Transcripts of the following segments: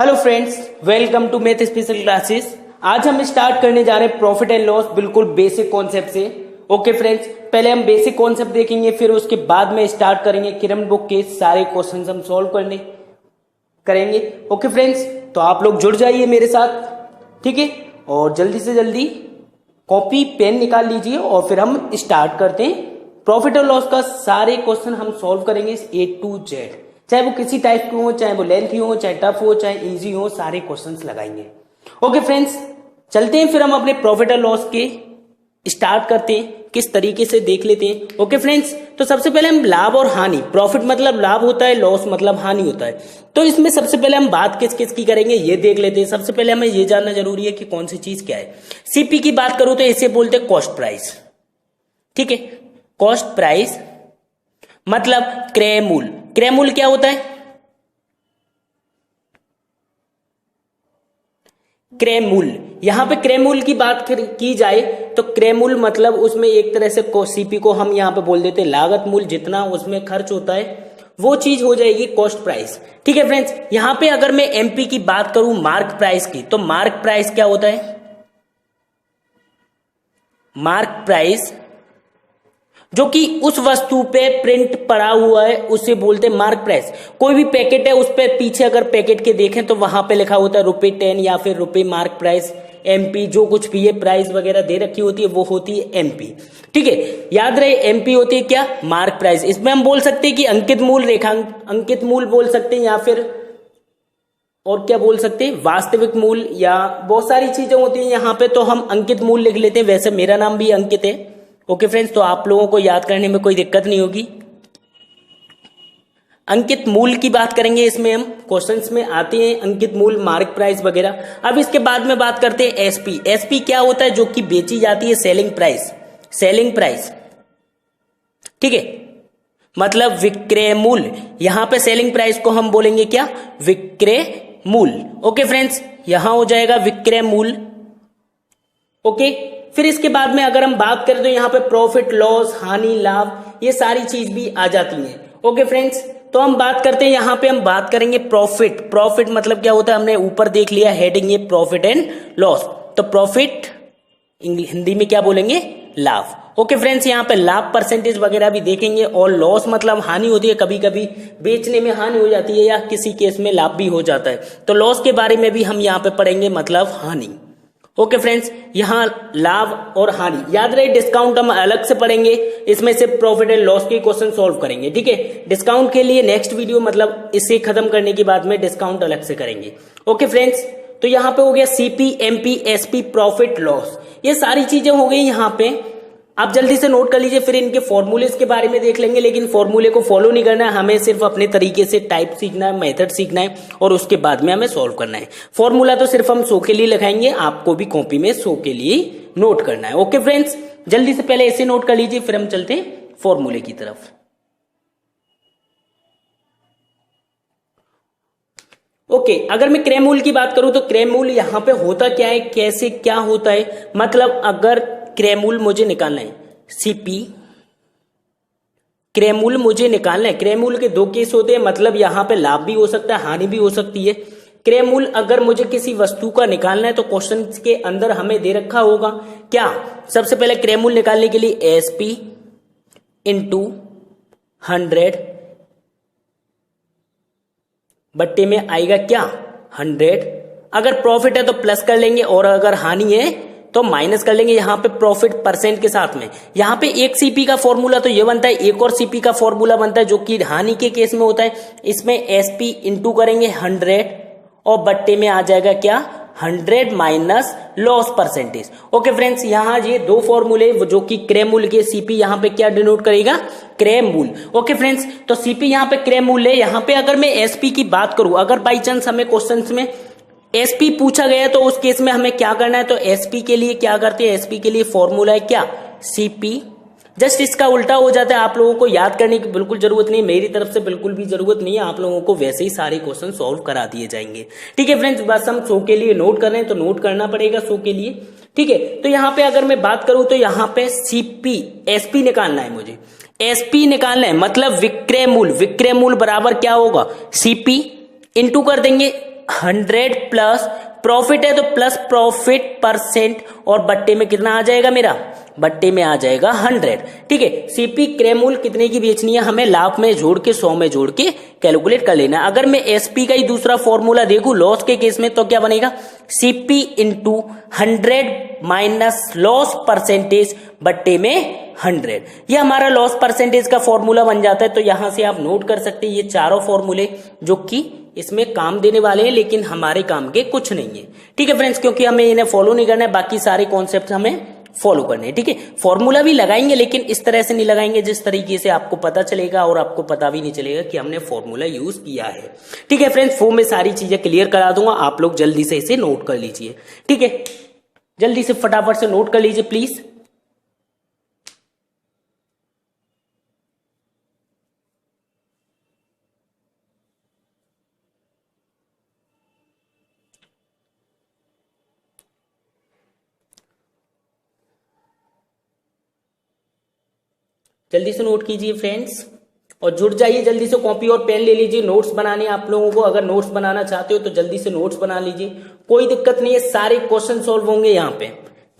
Hello friends, welcome to math special classes. आज हम start करने जा रहे हैं प्रॉफिट एंड लॉस, बिल्कुल बेसिक कॉन्सेप्ट से। ओके फ्रेंड्स, पहले हम बेसिक कॉन्सेप्ट देखेंगे, फिर उसके बाद में स्टार्ट करेंगे किरण बुक के सारे क्वेश्चंस हम सॉल्व करने करेंगे। ओके फ्रेंड्स, तो आप लोग जुड़ जाइए मेरे साथ, ठीक है। और जल्दी से जल्दी कॉपी पेन निकाल लीजिए और फिर हम स्टार्ट करते हैं। प्रॉफिट और लॉस का सारे क्वेश्चन हम सॉल्व करेंगे A to Z, चाहे वो किसी टाइप के हो, चाहे वो लेंथी हो, चाहे टफ हो, चाहे इजी हो, सारे क्वेश्चंस लगाएंगे। ओके फ्रेंड्स, चलते हैं फिर हम अपने प्रॉफिट और लॉस के स्टार्ट करते हैं, किस तरीके से देख लेते हैं। ओके फ्रेंड्स, तो सबसे पहले हम लाभ और हानि, प्रॉफिट मतलब लाभ होता है, लॉस मतलब हानि होता है। तो इसमें सबसे पहले हम बात किस किस की करेंगे ये देख लेते हैं। सबसे पहले हमें ये जानना जरूरी है कि कौन सी चीज क्या है। सीपी की बात करूं तो इसे बोलते हैं कॉस्ट प्राइस, ठीक है। कॉस्ट प्राइस मतलब क्रय मूल्य। क्रय मूल्य क्या होता है? क्रय मूल्य, यहां पे क्रय मूल्य की बात की जाए तो क्रय मूल्य मतलब उसमें एक तरह से सीपी को हम यहां पे बोल देते हैं लागत मूल्य, जितना उसमें खर्च होता है वो चीज हो जाएगी कॉस्ट प्राइस, ठीक है फ्रेंड्स। यहां पे अगर मैं एमपी की बात करूं मार्क प्राइस की, तो मार्क प्राइस क्या होता है? मार्क प्राइस जो कि उस वस्तु पे प्रिंट पड़ा हुआ है उसे बोलते हैं मार्क प्राइस। कोई भी पैकेट है, उस पे पीछे अगर पैकेट के देखें तो वहां पे लिखा होता है ₹10 या फिर रुपए मार्क प्राइस, एमपी, जो कुछ भी ये प्राइस वगैरह दे रखी होती है वो होती है एमपी, ठीक है। याद रहे एमपी होती है क्या? Mark price. इसमें हम बोल सकते हैं कि अंकित मूल्य, अंकित मूल्य बोल सकते हैं, या फिर और क्या बोल सकते हैं, वास्तविक मूल्य, या बहुत सारी चीजें होती है यहाँ पे, तो हम अंकित मूल्य लिख लेते हैं। वैसे मेरा नाम भी अंकित है, ओके फ्रेंड्स, तो आप लोगों को याद करने में कोई दिक्कत नहीं होगी। अंकित मूल्य की बात करेंगे, इसमें हम क्वेश्चंस में आते हैं अंकित मूल्य, मार्क प्राइस वगैरह। अब इसके बाद में बात करते हैं एसपी। एसपी क्या होता है? जो कि बेची जाती है सेलिंग प्राइस, सेलिंग प्राइस, ठीक है, मतलब विक्रय मूल्य। यहां पे सेलिंग प्राइस को हम बोलेंगे क्या? विक्रय मूल्य। ओके फ्रेंड्स, यहां हो जाएगा विक्रय मूल्य, ओके। फिर इसके बाद में अगर हम बात करें तो यहाँ पे प्रॉफिट, लॉस, हानि, लाभ, ये सारी चीज भी आ जाती हैं। ओके फ्रेंड्स, तो हम बात करते हैं, यहाँ पे हम बात करेंगे प्रॉफिट। प्रॉफिट मतलब क्या होता है? हमने ऊपर देख लिया हेडिंग, ये प्रॉफिट एंड लॉस। तो प्रॉफिट हिंदी में क्या बोलेंगे? लाभ। ओके फ्रेंड्स, यहाँ पे लाभ परसेंटेज वगैरह भी देखेंगे। और लॉस मतलब हानि होती है, कभी कभी बेचने में हानि हो जाती है या किसी केस में लाभ भी हो जाता है, तो लॉस के बारे में भी हम यहाँ पे पढ़ेंगे, मतलब हानि। ओके फ्रेंड्स, यहां लाभ और हानि याद रहे। डिस्काउंट हम अलग से पढ़ेंगे, इसमें से प्रॉफिट एंड लॉस के क्वेश्चन सॉल्व करेंगे, ठीक है। डिस्काउंट के लिए नेक्स्ट वीडियो, मतलब इसे खत्म करने के बाद में डिस्काउंट अलग से करेंगे। ओके फ्रेंड्स, तो यहां पे हो गया CP, MP, SP, profit, loss, ये सारी चीजें हो गई यहां पे। आप जल्दी से नोट कर लीजिए, फिर इनके फॉर्मूलेस के बारे में देख लेंगे, लेकिन फॉर्मूले को फॉलो नहीं करना है, हमें सिर्फ अपने तरीके से टाइप सीखना है, मेथड सीखना है, और उसके बाद में हमें सॉल्व करना है। फॉर्मूला तो सिर्फ हम 100 के लिए लगाएंगे, आपको भी कॉपी में 100 के लिए नोट करना है। ओके फ्रेंड्स, जल्दी से पहले ऐसे नोट कर लीजिए, फिर हम चलते हैं फॉर्मूले की तरफ। ओके, अगर मैं क्रय मूल्य की बात करूं तो क्रय मूल्य यहां पे होता क्या है, कैसे क्या होता है, मतलब अगर क्रय मूल्य मुझे निकालना है, सीपी क्रय मूल्य मुझे निकालना है। क्रय मूल्य के दो केस होते हैं, मतलब यहां पे लाभ भी हो सकता है, हानि भी हो सकती है। क्रय मूल्य अगर मुझे किसी वस्तु का निकालना है तो क्वेश्चन के अंदर हमें दे रखा होगा क्या? सबसे पहले क्रय मूल्य निकालने के लिए एसपी इंटू 100 बट्टे में आएगा क्या? 100। अगर प्रॉफिट है तो प्लस कर लेंगे, और अगर हानि है तो माइनस कर लेंगे, यहां पे प्रॉफिट परसेंट के साथ में। यहां पे एक सीपी का फॉर्मूला तो ये बनता है, एक और सीपी का फॉर्मूला बनता है जो कि हानि के केस में होता है। इसमें एसपी इंटू करेंगे 100 और बट्टे में आ जाएगा क्या? 100 minus loss percentage. Okay friends, यहां ये दो फॉर्मूले जो कि क्रय मूल्य के, सीपी यहां पे क्या डिनोट करेगा? क्रय मूल्य। ओके फ्रेंड्स, तो सीपी यहां पे क्रय मूल्य है। यहां पे अगर मैं एसपी की बात करूं, अगर बाई चांस हमें क्वेश्चन में एसपी पूछा गया तो उस केस में हमें क्या करना है, तो एसपी के लिए क्या करते हैं? एसपी के लिए फॉर्मूला है क्या? सीपी। जस्ट इसका उल्टा हो जाता है, आप लोगों को याद करने की बिल्कुल जरूरत नहीं, मेरी तरफ से बिल्कुल भी जरूरत नहीं है, आप लोगों को वैसे ही सारे क्वेश्चन सॉल्व करा दिए जाएंगे, ठीक है फ्रेंड्स। बस हम 100 के लिए नोट कर रहे हैं तो नोट करना पड़ेगा 100 के लिए, ठीक है। तो यहां पे अगर मैं बात करूं तो यहां पे सीपी, एसपी निकालना है मुझे, एसपी निकालना है, मतलब विक्रय मूल्य। विक्रय मूल्य बराबर क्या होगा? सीपी इंटू कर देंगे 100 प्लस प्रॉफिट है तो प्लस प्रॉफिट परसेंट, और बट्टे में कितना आ जाएगा मेरा, बट्टे में आ जाएगा 100। ठीक है, सीपी क्रय मूल्य कितने की बेचनी है, हमें लाभ में जोड़ के 100 में जोड़ के कैलकुलेट कर लेना। अगर मैं एसपी का ही दूसरा फॉर्मूला देखूं लॉस के केस में तो क्या बनेगा, CP into 100 minus loss percentage बट्टे में 100। ये हमारा लॉस परसेंटेज का फॉर्मूला बन जाता है। तो यहां से आप नोट कर सकते हैं ये चारों फॉर्मूले जो कि इसमें काम देने वाले हैं लेकिन हमारे काम के कुछ नहीं है। ठीक है फ्रेंड्स, क्योंकि हमें इन्हें फॉलो नहीं करना है, बाकी सारे कॉन्सेप्ट हमें फॉलो करने हैं। ठीक है, फॉर्मूला भी लगाएंगे लेकिन इस तरह से नहीं लगाएंगे जिस तरीके से आपको पता चलेगा और आपको पता भी नहीं चलेगा कि हमने फॉर्मूला यूज किया है। ठीक है फ्रेंड्स, वो मैं सारी चीजें क्लियर करा दूंगा, आप लोग जल्दी से इसे नोट कर लीजिए। ठीक है, जल्दी से फटाफट से नोट कर लीजिए प्लीज। जल्दी से नोट कीजिए फ्रेंड्स और जुड़ जाइए, जल्दी से कॉपी और पेन ले लीजिए। नोट्स बनाने आप लोगों को, अगर नोट्स बनाना चाहते हो तो जल्दी से नोट्स बना लीजिए, कोई दिक्कत नहीं है, सारे क्वेश्चन सॉल्व होंगे यहाँ पे।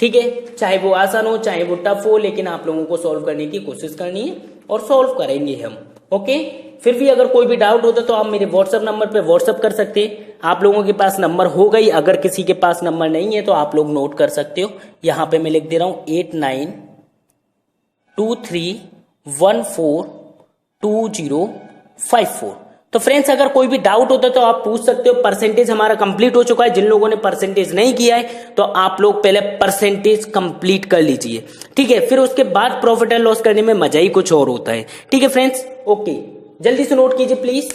ठीक है, चाहे वो आसान हो चाहे वो टफ हो, लेकिन आप लोगों को सॉल्व करने की कोशिश करनी है और सॉल्व करेंगे हम। ओके, फिर भी अगर कोई भी डाउट होता तो आप मेरे व्हाट्सएप नंबर पे व्हाट्सएप कर सकते हैं। आप लोगों के पास नंबर होगा ही, अगर किसी के पास नंबर नहीं है तो आप लोग नोट कर सकते हो। यहाँ पे मैं लिख दे रहा हूं 8923142054। तो फ्रेंड्स अगर कोई भी डाउट होता है तो आप पूछ सकते हो। परसेंटेज हमारा कंप्लीट हो चुका है, जिन लोगों ने परसेंटेज नहीं किया है तो आप लोग पहले परसेंटेज कंप्लीट कर लीजिए। ठीक है, फिर उसके बाद प्रॉफिट एंड लॉस करने में मजा ही कुछ और होता है। ठीक है फ्रेंड्स, ओके, जल्दी से नोट कीजिए प्लीज।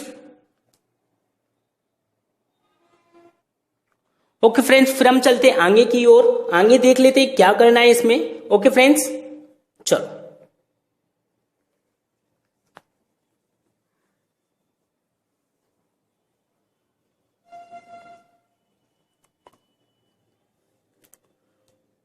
ओके फ्रेंड्स, फिर हम चलते हैं आगे की ओर, आगे देख लेते हैं क्या करना है इसमें। ओके फ्रेंड्स, चलो।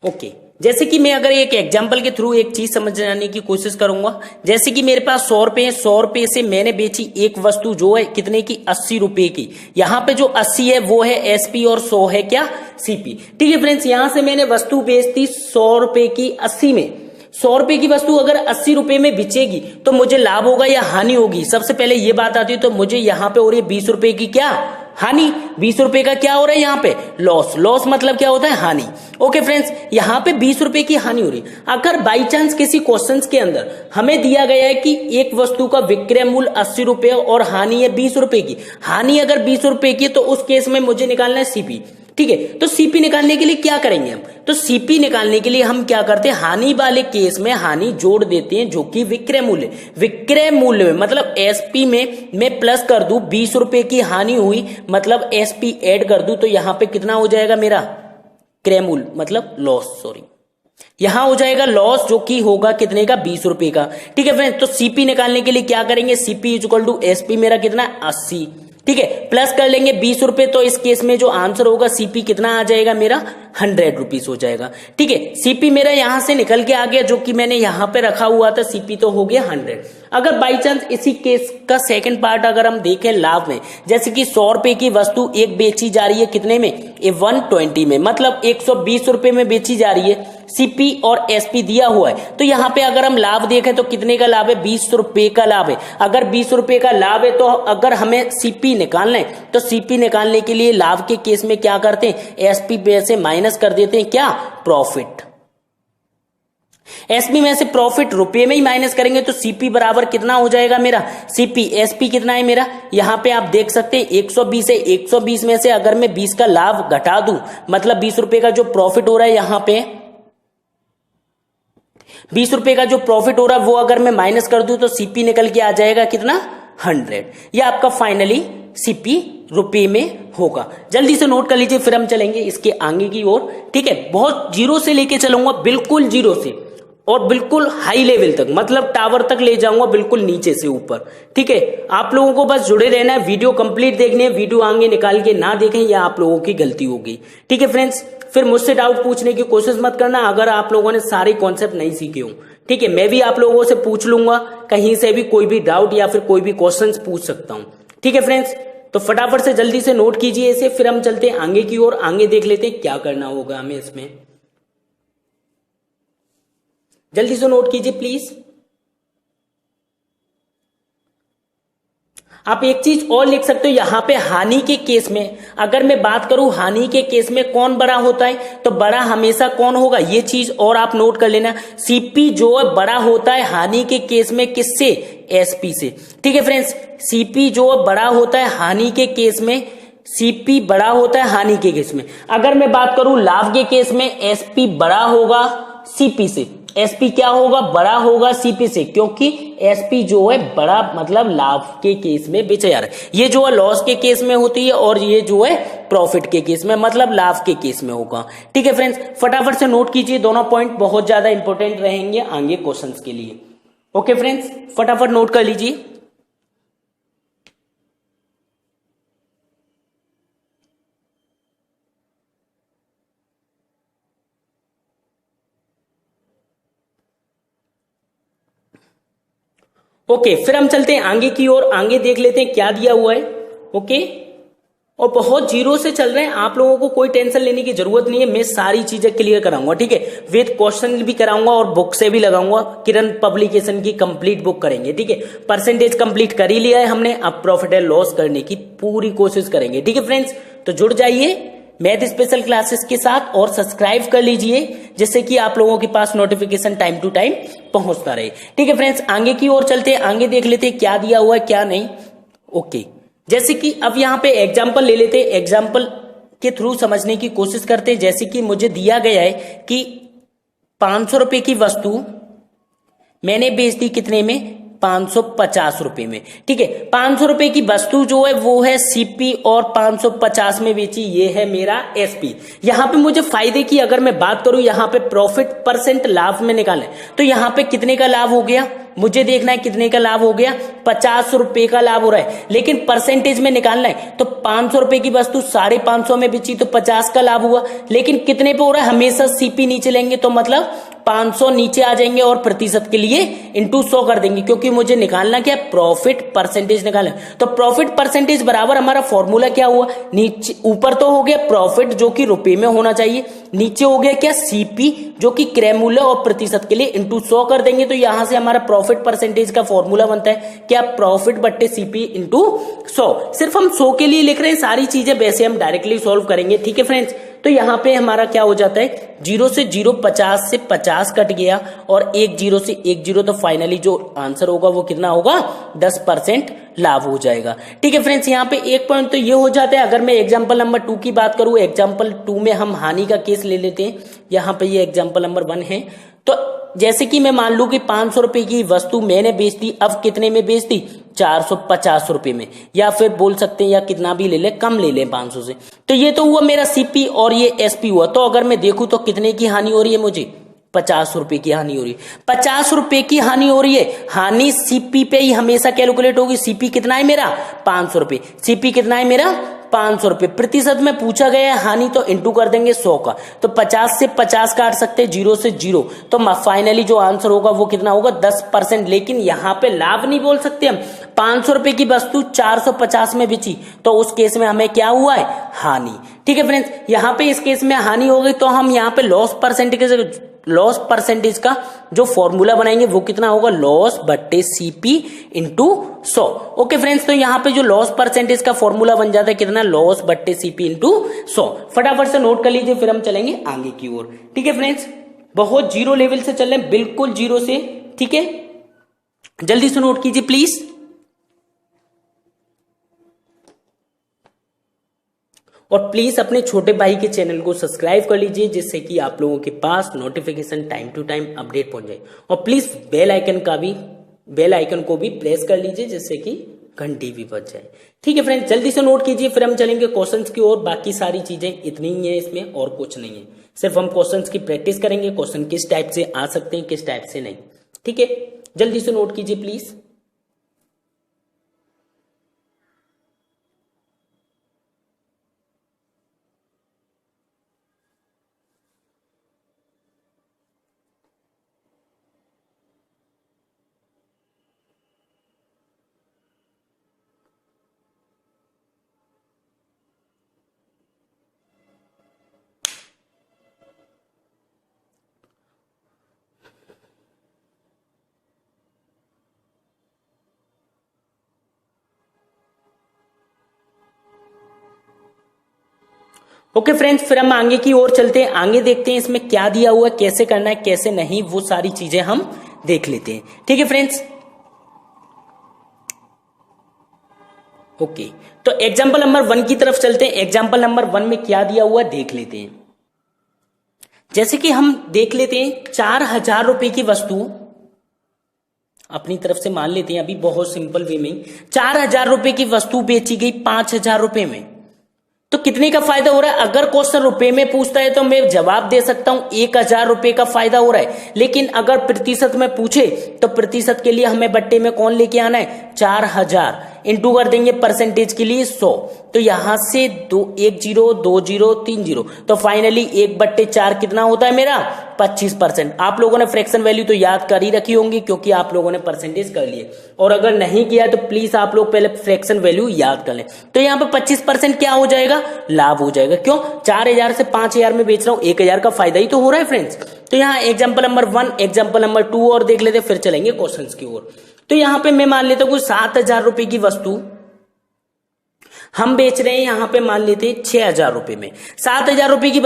ओके, जैसे कि मैं अगर एक एग्जांपल के थ्रू एक चीज समझाने की कोशिश करूंगा। जैसे कि मेरे पास 100 रुपए है, 100 रुपए से मैंने बेची एक वस्तु जो है कितने की, 80 रुपए की। यहाँ पे जो 80 है वो है एसपी और 100 है क्या, सीपी। ठीक है फ्रेंड्स, यहां से मैंने वस्तु बेचती 100 रुपए की 80 में। 100 रुपए की वस्तु अगर 80 रुपए में बिचेगी तो मुझे लाभ होगा या हानि होगी, सबसे पहले ये बात आती है। तो मुझे यहाँ पे हो रही है 20 रुपए की क्या, हानि। 20 रुपए का क्या हो रहा है यहाँ पे, लॉस। लॉस मतलब क्या होता है, हानि। ओके फ्रेंड्स, यहाँ पे 20 रुपए की हानि हो रही है। अगर बाई चांस किसी क्वेश्चंस के अंदर हमें दिया गया है कि एक वस्तु का विक्रय मूल्य 80 रुपए और हानि है 20 रुपए की, हानि अगर 20 रुपए की तो उस केस में मुझे निकालना है सीपी। ठीक है, तो सीपी निकालने के लिए क्या करेंगे हम, तो सीपी निकालने के लिए हम क्या करते हैं, हानि वाले केस में हानि जोड़ देते हैं जो कि विक्रय मूल्य। विक्रय मूल्य में मतलब एसपी में मैं प्लस कर दूं, 20 रुपए की हानि हुई मतलब एसपी ऐड कर दूं तो यहां पे कितना हो जाएगा मेरा, क्रय मूल्य मतलब लॉस, सॉरी यहां हो जाएगा लॉस जो कि होगा कितने का, 20 रुपए का। ठीक है फ्रेंड्स, तो सीपी निकालने के लिए क्या करेंगे, CP is equal to SP मेरा कितना 80। ठीक है, प्लस कर लेंगे 20 रुपए, तो इस केस में जो आंसर होगा सीपी कितना आ जाएगा मेरा, 100 रुपीज हो जाएगा। ठीक है, सीपी मेरा यहां से निकल के आ गया जो कि मैंने यहां पे रखा हुआ था, सीपी तो हो गया 100। अगर बाई चांस इसी केस का सेकंड पार्ट अगर हम देखें लाभ में, जैसे कि 100 रुपए की वस्तु एक बेची जा रही है कितने में, 120 में, मतलब 120 रुपए में बेची जा रही है, सीपी और एसपी दिया हुआ है। तो यहां पे अगर हम लाभ देखें तो कितने का लाभ है, 20 रुपए का लाभ है। अगर 20 रुपए का लाभ है तो अगर हमें सीपी निकालना है तो सीपी निकालने के लिए लाभ के केस में क्या करते हैं, एसपी में से माइनस कर देते हैं क्या, प्रॉफिट। एसपी में से प्रॉफिट रुपए में ही माइनस करेंगे तो सीपी बराबर कितना हो जाएगा मेरा, सीपी एसपी कितना है मेरा, यहां पे आप देख सकते हैं 120 है। 120 में से अगर मैं 20 का लाभ घटा दूं मतलब 20 रुपए का जो प्रॉफिट हो रहा है, यहां पे 20 रुपए का जो प्रॉफिट हो रहा है वो अगर मैं माइनस कर दूं तो सीपी निकल के आ जाएगा कितना, 100। यह आपका फाइनली सीपी रुपए में होगा। जल्दी से नोट कर लीजिए, फिर हम चलेंगे इसके आगे की ओर। ठीक है, बहुत जीरो से लेके चलूंगा, बिल्कुल जीरो से और बिल्कुल हाई लेवल तक, मतलब टावर तक ले जाऊंगा, बिल्कुल नीचे से ऊपर। ठीक है, आप लोगों को बस जुड़े रहना है, वीडियो कंप्लीट देखनी है, वीडियो आगे निकाल के ना देखें या आप लोगों की गलती होगी। ठीक है फ्रेंड्स, फिर मुझसे डाउट पूछने की कोशिश मत करना अगर आप लोगों ने सारे कॉन्सेप्ट नहीं सीखे हो। ठीक है, मैं भी आप लोगों से पूछ लूंगा, कहीं से भी कोई भी डाउट या फिर कोई भी क्वेश्चंस पूछ सकता हूं। ठीक है फ्रेंड्स, तो फटाफट से जल्दी से नोट कीजिए इसे, फिर हम चलते हैं आगे की ओर, आगे देख लेते हैं क्या करना होगा हमें इसमें। जल्दी से नोट कीजिए प्लीज। आप एक चीज और लिख सकते हो यहां पे, हानि के केस में अगर मैं बात करूं, हानि के केस में कौन बड़ा होता है, तो बड़ा हमेशा कौन होगा, ये चीज और आप नोट कर लेना। सीपी जो है बड़ा होता है हानि के केस में किससे, एसपी से। ठीक है फ्रेंड्स, सीपी जो बड़ा होता है हानि के केस में, सीपी बड़ा होता है हानि के केस में। अगर मैं बात करूं लाभ के केस में, एसपी बड़ा होगा सीपी से। एसपी क्या होगा, बड़ा होगा सीपी से, क्योंकि एसपी जो है बड़ा मतलब लाभ के केस में बेचा जा रहा है। ये जो है लॉस के केस में होती है और ये जो है प्रॉफिट के केस में मतलब लाभ के केस में होगा। ठीक है फ्रेंड्स, फटाफट से नोट कीजिए, दोनों पॉइंट बहुत ज्यादा इंपॉर्टेंट रहेंगे आगे क्वेश्चंस के लिए। ओके फ्रेंड्स, फटाफट नोट कर लीजिए। ओके, फिर हम चलते हैं आगे की ओर, आगे देख लेते हैं क्या दिया हुआ है। ओके, और बहुत जीरो से चल रहे हैं, आप लोगों को कोई टेंशन लेने की जरूरत नहीं है, मैं सारी चीजें क्लियर कराऊंगा। ठीक है, विद क्वेश्चन भी कराऊंगा और बुक से भी लगाऊंगा। किरण पब्लिकेशन की कंप्लीट बुक करेंगे। ठीक है, परसेंटेज कंप्लीट कर ही लिया है हमने, अब प्रॉफिट एंड लॉस करने की पूरी कोशिश करेंगे। ठीक है फ्रेंड्स, तो जुड़ जाइए मैथ स्पेशल क्लासेस के साथ और सब्सक्राइब कर लीजिए, जिससे कि आप लोगों के पास नोटिफिकेशन टाइम टू टाइम पहुंचता रहे। ठीक है फ्रेंड्स, आगे की ओर चलते हैं, आगे देख लेते हैं क्या दिया हुआ है क्या नहीं। ओके, जैसे कि अब यहां पे एग्जाम्पल ले लेते हैं, एग्जाम्पल के थ्रू समझने की कोशिश करते हैं। जैसे कि मुझे दिया गया है कि 500 रुपए की वस्तु मैंने बेच दी कितने में, 550 रुपए में। ठीक है, 500 रुपए की वस्तु जो है वो है सीपी और 550 में बेची, ये है मेरा एसपी। यहां पे मुझे फायदे की अगर मैं बात करूं, यहां पे प्रॉफिट परसेंट लाभ में निकालें, तो यहां पे कितने का लाभ हो गया, मुझे देखना है कितने का लाभ हो गया, 50 रुपए का लाभ हो रहा है। लेकिन परसेंटेज में निकालना है तो 500 रुपए की वस्तु 550 में बेची तो 50 का लाभ हुआ। लेकिन कितने पे हो रहा है, हमेशा सीपी नीचे लेंगे तो मतलब 500 नीचे आ जाएंगे और प्रतिशत के लिए इंटू 100 कर देंगे, क्योंकि मुझे निकालना क्या है, प्रॉफिट परसेंटेज निकालना। तो प्रॉफिट परसेंटेज बराबर हमारा फॉर्मूला क्या हुआ, नीचे ऊपर तो हो गया प्रॉफिट जो कि रुपए में होना चाहिए, नीचे हो गया क्या सीपी जो कि क्रय मूल्य और प्रतिशत के लिए इंटू 100 कर देंगे। तो यहां से हमारा प्रॉफिट परसेंटेज का फॉर्मूला बनता है क्या, प्रॉफिट बट्टे सीपी इंटू 100। सिर्फ हम 100 के लिए लिख रहे हैं, सारी चीजें वैसे हम डायरेक्टली सॉल्व करेंगे। ठीक है फ्रेंड्स, तो यहां पे हमारा क्या हो जाता है, 0 से 0 50 से 50 कट गया और 1 0 से 1 0, तो फाइनली जो आंसर होगा वो कितना होगा, 10% लाभ हो जाएगा। ठीक है फ्रेंड्स, यहाँ पे एक पॉइंट तो ये हो जाता है। अगर मैं एग्जांपल नंबर 2 की बात करूं, एग्जांपल 2 में हम हानि का केस ले लेते हैं। यहाँ पे ये एग्जांपल नंबर 1 है। तो जैसे कि मैं मान लू कि 500 रुपए की वस्तु मैंने बेच दी, अब कितने में बेच दी, 450 रुपए में, या फिर बोल सकते हैं या कितना भी ले ले, कम ले ले 500 से। तो ये तो हुआ मेरा सीपी और ये एसपी हुआ। तो अगर मैं देखूं तो कितने की हानि हो रही है मुझे, 50 रुपए की हानि हो रही है। 50 रुपए की हानि हो रही है, हानि सीपी पे ही हमेशा कैलकुलेट होगी। सीपी कितना है मेरा, 500 रुपए। सीपी कितना है मेरा, 500 रुपए। प्रतिशत में पूछा गया है हानि, तो इंटू कर देंगे 100 का, तो 50 से 50 काट सकते हैं, 0 से 0, तो फाइनली जो आंसर होगा वो कितना होगा, 10%। लेकिन यहां पे लाभ नहीं बोल सकते हम, 500 रुपए की वस्तु 450 में बेची, तो उस केस में हमें क्या हुआ है, हानि। ठीक है फ्रेंड्स, यहां पे इस केस में हानि हो गई, तो हम यहां पे लॉस परसेंटेज का जो फॉर्मूला बनाएंगे वो कितना होगा, लॉस बट्टे सीपी इंटू 100। ओके फ्रेंड्स, तो यहां पे जो लॉस परसेंटेज का फॉर्मूला बन जाता है कितना, लॉस बट्टे सीपी इंटू 100। फटाफट से नोट कर लीजिए, फिर हम चलेंगे आगे की ओर। ठीक है फ्रेंड्स, बहुत जीरो लेवल से चल रहे हैं, बिल्कुल जीरो से। ठीक है, जल्दी से नोट कीजिए प्लीज। और प्लीज अपने छोटे भाई के चैनल को सब्सक्राइब कर लीजिए, जिससे कि आप लोगों के पास notification time to time update पहुंच जाए। और प्लीज बेल आइकन को भी प्रेस कर लीजिए, जिससे कि घंटी भी बज जाए। ठीक है फ्रेंड्स, जल्दी से नोट कीजिए, फिर हम चलेंगे क्वेश्चंस की ओर। बाकी सारी चीजें इतनी ही है, इसमें और कुछ नहीं है। सिर्फ हम क्वेश्चंस की प्रैक्टिस करेंगे, क्वेश्चन किस टाइप से आ सकते हैं, किस टाइप से नहीं। ठीक है, जल्दी से नोट कीजिए प्लीज। ओके फ्रेंड्स, फिर हम आगे की ओर चलते हैं, आगे देखते हैं इसमें क्या दिया हुआ है, कैसे करना है कैसे नहीं, वो सारी चीजें हम देख लेते हैं। ठीक है फ्रेंड्स, ओके। तो एग्जाम्पल नंबर 1 की तरफ चलते हैं। एग्जाम्पल नंबर 1 में क्या दिया हुआ है देख लेते हैं। जैसे कि हम देख लेते हैं 4,000 रुपए की वस्तु अपनी तरफ से मान लेते हैं, अभी बहुत सिंपल वे में 4,000 रुपए की वस्तु बेची गई 5,000 रुपए में, तो कितने का फायदा हो रहा है? अगर क्वेश्चन रुपए में पूछता है तो मैं जवाब दे सकता हूं 1,000 रुपए का फायदा हो रहा है, लेकिन अगर प्रतिशत में पूछे तो प्रतिशत के लिए हमें बट्टे में कौन लेके आना है? 4,000 इंटू कर देंगे परसेंटेज के लिए 100, तो यहां से 1 0 2 0 3 0, तो फाइनली 1/4 कितना होता है मेरा? 25%। आप लोगों ने फ्रैक्शन वैल्यू तो याद कर ही रखी होंगी क्योंकि आप लोगों ने परसेंटेज कर लिए, और अगर नहीं किया तो प्लीज आप लोग पहले फ्रैक्शन वैल्यू याद कर लें। तो यहाँ पे 25% क्या हो जाएगा? लाभ हो जाएगा। क्यों? 4,000 से 5,000 में बेच रहा हूं, 1,000 का फायदा ही तो हो रहा है फ्रेंड्स। तो यहाँ एग्जाम्पल नंबर 1, एग्जाम्पल नंबर 2 और देख लेते, फिर चलेंगे क्वेश्चन की ओर। तो यहां पे मैं मान लेता हूं 7,000 रुपए की वस्तु हम बेच रहे हैं, यहां पे मान लेते हैं 6,000 रुपए में। 7,000 रुपए की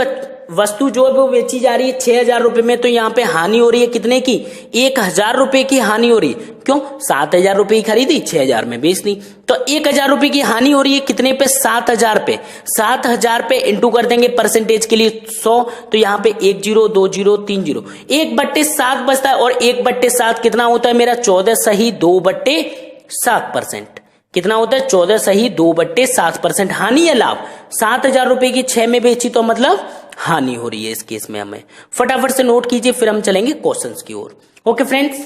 वस्तु जो है वो बेची जा रही है 6,000 रुपए में, तो यहां पे हानि हो रही है कितने की? 1,000 रुपए की हानि हो रही है। क्यों? 7,000 रुपए की खरीदी, 6,000 में बेच दी, तो 1,000 रुपए की हानि हो रही है कितने पे? 7,000 पे। 7,000 पे इंटू कर देंगे परसेंटेज के लिए 100, तो यहाँ पे 1 0 2 0 3 0, 1/7 बचता है, और 1/7 कितना होता है मेरा? 14 सही 2/7%। कितना होता है? 14 सही 2/7%। हानि या लाभ? 7,000 रुपए की 6 में बेची तो मतलब हानि हो रही है इस केस में। हमें फटाफट से नोट कीजिए, फिर हम चलेंगे क्वेश्चंस की ओर। ओके फ्रेंड्स,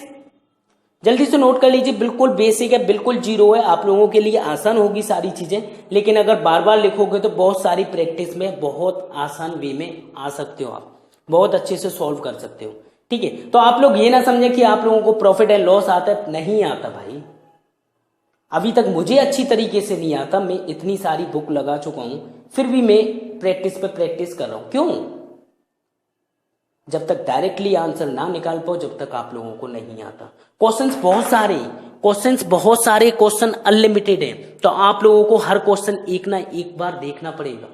जल्दी से नोट कर लीजिए, बिल्कुल बेसिक है, बिल्कुल जीरो है, आप लोगों के लिए आसान होगी सारी चीजें, लेकिन अगर बार बार लिखोगे तो बहुत सारी प्रैक्टिस में बहुत आसान वे में आ सकते हो, आप बहुत अच्छे से सॉल्व कर सकते हो। ठीक है, तो आप लोग ये ना समझे कि आप लोगों को प्रॉफिट एंड लॉस आता है, नहीं आता भाई। अभी तक मुझे अच्छी तरीके से नहीं आता, मैं इतनी सारी बुक लगा चुका हूं, फिर भी मैं प्रैक्टिस पे प्रैक्टिस कर रहा हूं। क्यों? जब तक डायरेक्टली आंसर ना निकाल पाओ, जब तक आप लोगों को नहीं आता। क्वेश्चंस बहुत सारे क्वेश्चन अनलिमिटेड है, तो आप लोगों को हर क्वेश्चन एक ना एक बार देखना पड़ेगा।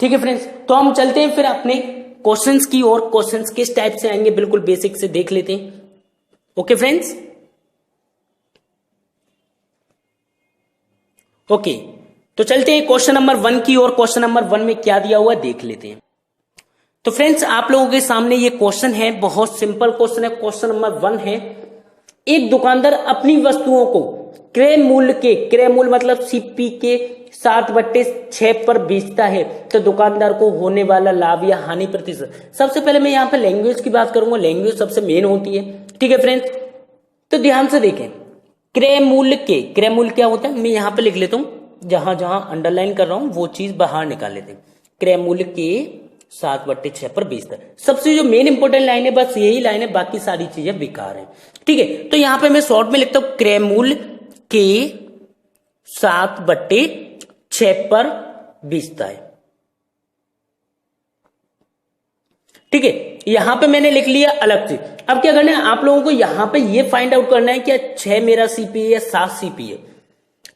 ठीक है फ्रेंड्स, तो हम चलते हैं फिर अपने क्वेश्चंस की ओर। क्वेश्चंस किस टाइप से आएंगे बिल्कुल बेसिक से देख लेते हैं। ओके फ्रेंड्स, ओके, तो चलते हैं क्वेश्चन नंबर 1 की ओर। क्वेश्चन नंबर 1 में क्या दिया हुआ देख लेते हैं। तो फ्रेंड्स, आप लोगों के सामने ये क्वेश्चन है, बहुत सिंपल क्वेश्चन है। क्वेश्चन नंबर 1 है, एक दुकानदार अपनी वस्तुओं को क्रय मूल्य मतलब सीपी के 7/6 पर बेचता है, तो दुकानदार को होने वाला लाभ या हानि प्रतिशत। सबसे पहले मैं यहाँ पे लैंग्वेज की बात करूंगा, लैंग्वेज सबसे मेन होती है। ठीक है फ्रेंड्स, तो ध्यान से देखें, क्रय मूल्य क्या होता है, मैं यहां पे लिख लेता हूं, जहां जहां अंडरलाइन कर रहा हूं वो चीज बाहर निकाल लेते हैं। क्रय मूल्य के 7/6 पर बेचता है, सबसे जो मेन इंपोर्टेंट लाइन है बस यही लाइन है, बाकी सारी चीजें बेकार है। ठीक है, तो यहां पे मैं शॉर्ट में लिखता हूं क्रय मूल्य के 7/6 पर बेचता है। ठीक है, यहां पे मैंने लिख लिया अलग से। अब क्या करना है आप लोगों को, यहां पे ये फाइंड आउट करना है कि 6 मेरा सीपी है या 7 सीपी है।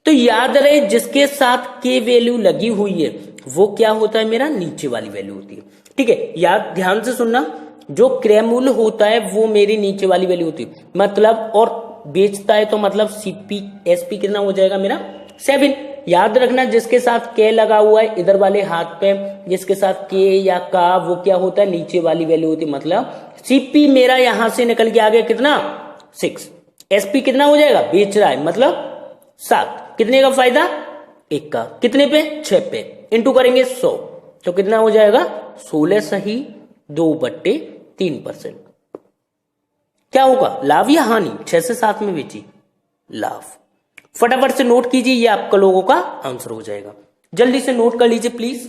तो याद रहे जिसके साथ के वैल्यू लगी हुई है वो क्या होता है? मेरा नीचे वाली वैल्यू होती है। ठीक है, याद ध्यान से सुनना, जो क्रय मूल्य होता है वो मेरी नीचे वाली वैल्यू होती है, मतलब और बेचता है तो मतलब सीपी एसपी कितना हो जाएगा मेरा? 7। याद रखना जिसके साथ के लगा हुआ है इधर वाले हाथ पे, जिसके साथ के या का, वो क्या होता है? नीचे वाली वैल्यू होती है, मतलब सीपी मेरा यहां से निकल के आ गया कितना? 6। एसपी कितना हो जाएगा? बेच रहा है मतलब 7। कितने का फायदा? 1 का। कितने पे? 6 पे। इंटू करेंगे 100, तो कितना हो जाएगा? 16 सही 2/3%। क्या होगा? लाभ या हानि? 6 से 7 में बेची, लाभ। फटाफट से नोट कीजिए, ये आपका लोगों का आंसर हो जाएगा। जल्दी से नोट कर लीजिए प्लीज।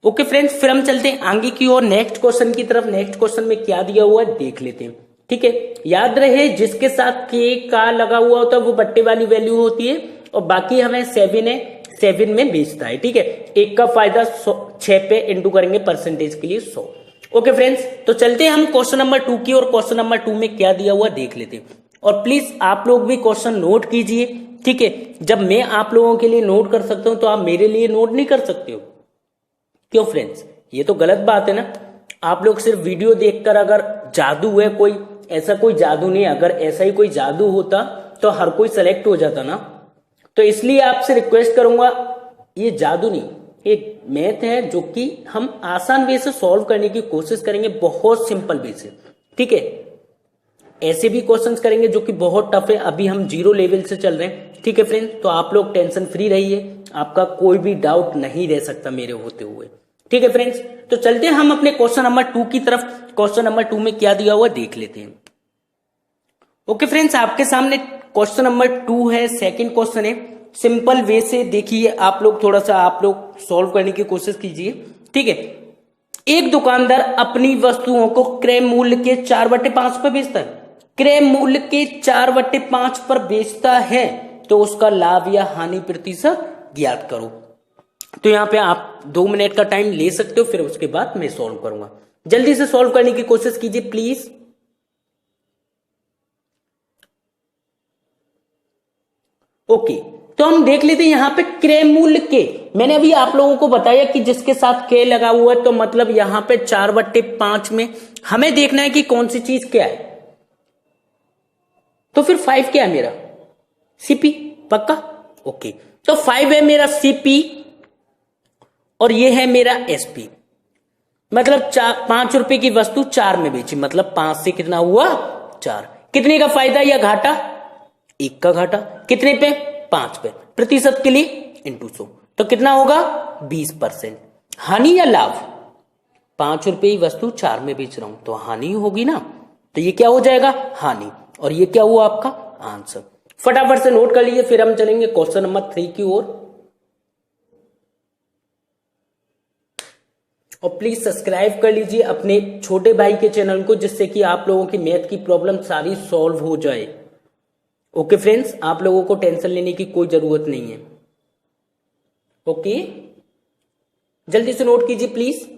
ओके फ्रेंड्स, फिर हम चलते हैं आगे की ओर नेक्स्ट क्वेश्चन की तरफ। नेक्स्ट क्वेश्चन में क्या दिया हुआ है देख लेते हैं। ठीक है, याद रहे जिसके साथ के का लगा हुआ होता है वो बट्टे वाली वैल्यू होती है, और बाकी हमें 7 है, 7 में बेचता है। ठीक है, एक का फायदा 6 पे इंटू करेंगे परसेंटेज के लिए 100। ओके फ्रेंड्स, तो चलते हैं हम क्वेश्चन नंबर 2 की, और क्वेश्चन नंबर 2 में क्या दिया हुआ देख लेते हैं। और प्लीज आप लोग भी क्वेश्चन नोट कीजिए। ठीक है, जब मैं आप लोगों के लिए नोट कर सकता हूं तो आप मेरे लिए नोट नहीं कर सकते हो, क्यों फ्रेंड्स? ये तो गलत बात है ना। आप लोग सिर्फ वीडियो देखकर अगर जादू है कोई, ऐसा कोई जादू नहीं। अगर ऐसा ही कोई जादू होता तो हर कोई सेलेक्ट हो जाता ना। तो इसलिए आपसे रिक्वेस्ट करूंगा, ये जादू नहीं, ये मैथ है जो कि हम आसान वे से सॉल्व करने की कोशिश करेंगे, बहुत सिंपल वे से। ठीक है, ऐसे भी क्वेश्चंस करेंगे जो कि बहुत टफ है, अभी हम 0 लेवल से चल रहे हैं। ठीक है फ्रेंड्स, तो आप लोग टेंशन फ्री रहिए, आपका कोई भी डाउट नहीं रह सकता मेरे होते हुए। ठीक है फ्रेंड्स, तो चलते हैं हम अपने क्वेश्चन नंबर 2 की तरफ। क्वेश्चन नंबर 2 में क्या दिया हुआ देख लेते हैं। ओके फ्रेंड्स, आपके सामने क्वेश्चन नंबर 2 है, सेकंड क्वेश्चन है। सिंपल वे से देखिए, आप लोग थोड़ा सा आप लोग सॉल्व करने की कोशिश कीजिए। ठीक है, एक दुकानदार अपनी वस्तुओं को क्रय मूल्य के 4/5 पर बेचता है। क्रय मूल्य के 4/5 पर बेचता है तो उसका लाभ या हानि प्रतिशत ज्ञात करो। तो यहां पे आप 2 मिनट का टाइम ले सकते हो, फिर उसके बाद मैं सॉल्व करूंगा। जल्दी से सॉल्व करने की कोशिश कीजिए प्लीज। ओके, तो हम देख लेते हैं यहां पे क्रय मूल्य के। मैंने अभी आप लोगों को बताया कि जिसके साथ के लगा हुआ है, तो मतलब यहां पे 4/5 में हमें देखना है कि कौन सी चीज क्या है। तो फिर 5 क्या है मेरा? सीपी, पक्का? ओके, तो 5 है मेरा सीपी और ये है मेरा एसपी। मतलब 5 रुपए की वस्तु 4 में बेची, मतलब 5 से कितना हुआ? 4। कितने का फायदा या घाटा? 1 का घाटा। कितने पे? 5 पे। प्रतिशत के लिए इंटू 100, तो कितना होगा? 20%। हानि या लाभ? 5 रुपए की वस्तु 4 में बेच रहा हूं तो हानि होगी ना, तो ये क्या हो जाएगा? हानि। और ये क्या हुआ आपका आंसर। फटाफट से नोट कर लीजिए, फिर हम चलेंगे क्वेश्चन नंबर 3 की ओर। और प्लीज सब्सक्राइब कर लीजिए अपने छोटे भाई के चैनल को, जिससे कि आप लोगों की मैथ की प्रॉब्लम सारी सॉल्व हो जाए। ओके फ्रेंड्स, आप लोगों को टेंशन लेने की कोई जरूरत नहीं है। ओके, जल्दी से नोट कीजिए प्लीज।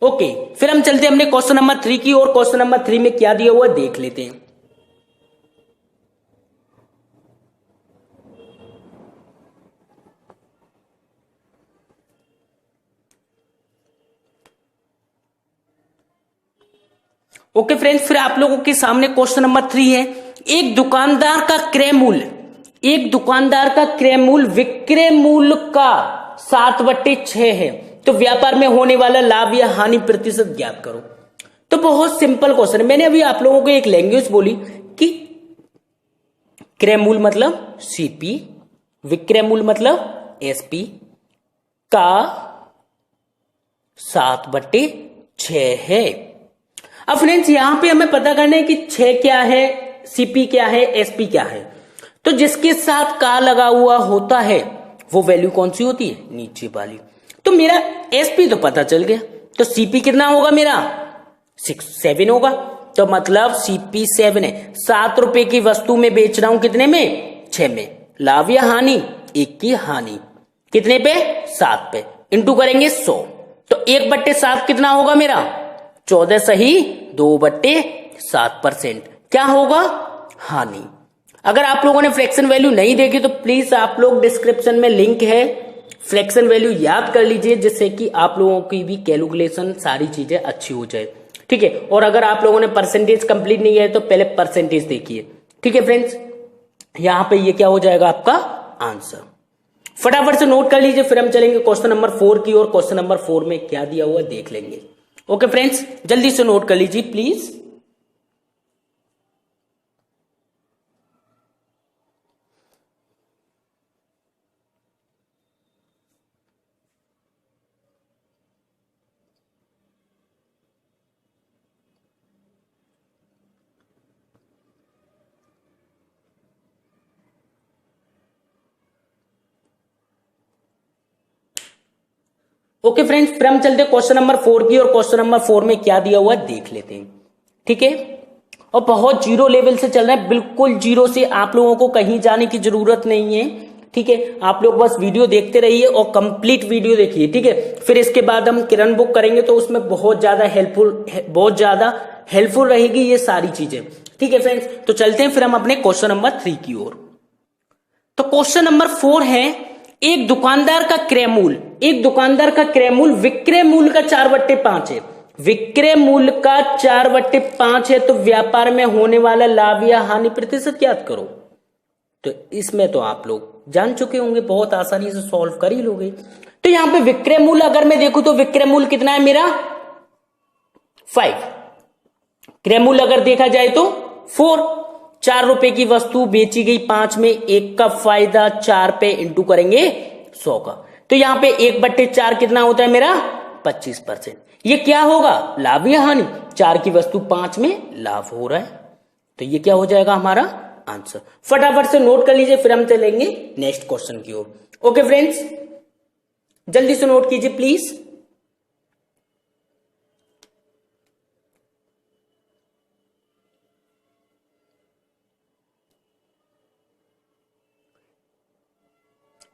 ओके, फिर हम चलते हैं अपने क्वेश्चन नंबर 3 की ओर। क्वेश्चन नंबर 3 में क्या दिया हुआ देख लेते हैं। ओके फ्रेंड्स, फिर आप लोगों के सामने क्वेश्चन नंबर 3 है। एक दुकानदार का क्रय मूल्य, एक दुकानदार का क्रय मूल्य विक्रय मूल्य का 7/6 है, तो व्यापार में होने वाला लाभ या हानि प्रतिशत ज्ञात करो। तो बहुत सिंपल क्वेश्चन है। मैंने अभी आप लोगों को एक लैंग्वेज बोली कि क्रय मूल्य मतलब सीपी, विक्रय मूल्य मतलब एसपी का 7/6 है। अब फ्रेंड्स, यहां पे हमें पता करना है कि 6 क्या है, सीपी क्या है, एसपी क्या है। तो जिसके साथ का लगा हुआ होता है वो वैल्यू कौन सी होती है? नीचे वाली। तो मेरा एसपी तो पता चल गया, तो सीपी कितना होगा मेरा? 7 होगा। तो मतलब सीपी 7 है। 7 रुपए की वस्तु में बेच रहा हूं, कितने में? 6 में। लाभ या हानि? 1 की हानि। कितने पे? 7 पे। इंटू करेंगे 100, तो 1/7 कितना होगा मेरा? 14 सही 2/7%। क्या होगा? हानि। अगर आप लोगों ने फ्रैक्शन वैल्यू नहीं देखी तो प्लीज आप लोग डिस्क्रिप्शन में लिंक है, फ्रैक्शन वैल्यू याद कर लीजिए, जिससे कि आप लोगों की भी कैलकुलेशन सारी चीजें अच्छी हो जाए। ठीक है, और अगर आप लोगों ने परसेंटेज कंप्लीट नहीं है तो पहले परसेंटेज देखिए। ठीक है फ्रेंड्स, यहां पे ये क्या हो जाएगा आपका आंसर। फटाफट से नोट कर लीजिए, फिर हम चलेंगे क्वेश्चन नंबर 4 की ओर। क्वेश्चन नंबर 4 में क्या दिया हुआ देख लेंगे। ओके फ्रेंड्स, जल्दी से नोट कर लीजिए प्लीज। ओके फ्रेंड्स, फिर हम चलते क्वेश्चन नंबर 4 की, और क्वेश्चन नंबर 4 में क्या दिया हुआ है देख लेते हैं। ठीक है, और बहुत जीरो लेवल से चल रहा है, बिल्कुल जीरो से, आप लोगों को कहीं जाने की जरूरत नहीं है। ठीक है, आप लोग बस वीडियो देखते रहिए और कंप्लीट वीडियो देखिए। ठीक है, फिर इसके बाद हम किरण बुक करेंगे तो उसमें बहुत ज्यादा हेल्पफुल रहेगी ये सारी चीजें। ठीक है फ्रेंड्स, तो चलते हैं फिर हम अपने क्वेश्चन नंबर 3 की ओर। तो क्वेश्चन नंबर 4 है, एक दुकानदार का क्रय मूल्य विक्रय मूल्य का 4/5 है। विक्रय मूल्य का 4/5 है, तो व्यापार में होने वाला लाभ या हानि प्रतिशत ज्ञात करो। तो इसमें तो आप लोग जान चुके होंगे, बहुत आसानी से सॉल्व कर ही लोगे। तो यहां पे विक्रय मूल्य अगर मैं देखूं तो विक्रय मूल्य कितना है मेरा 5। क्रय मूल्य अगर देखा जाए तो 4। 4 रुपए की वस्तु बेची गई 5 में, 1 का फायदा 4 पे इंटू करेंगे 100 का। तो यहां पे 1/4 कितना होता है मेरा 25%। ये क्या होगा, लाभ या हानि? 4 की वस्तु 5 में लाभ हो रहा है, तो ये क्या हो जाएगा हमारा आंसर। फटाफट से नोट कर लीजिए, फिर हम चलेंगे नेक्स्ट क्वेश्चन की ओर। ओके फ्रेंड्स, जल्दी से नोट कीजिए प्लीज।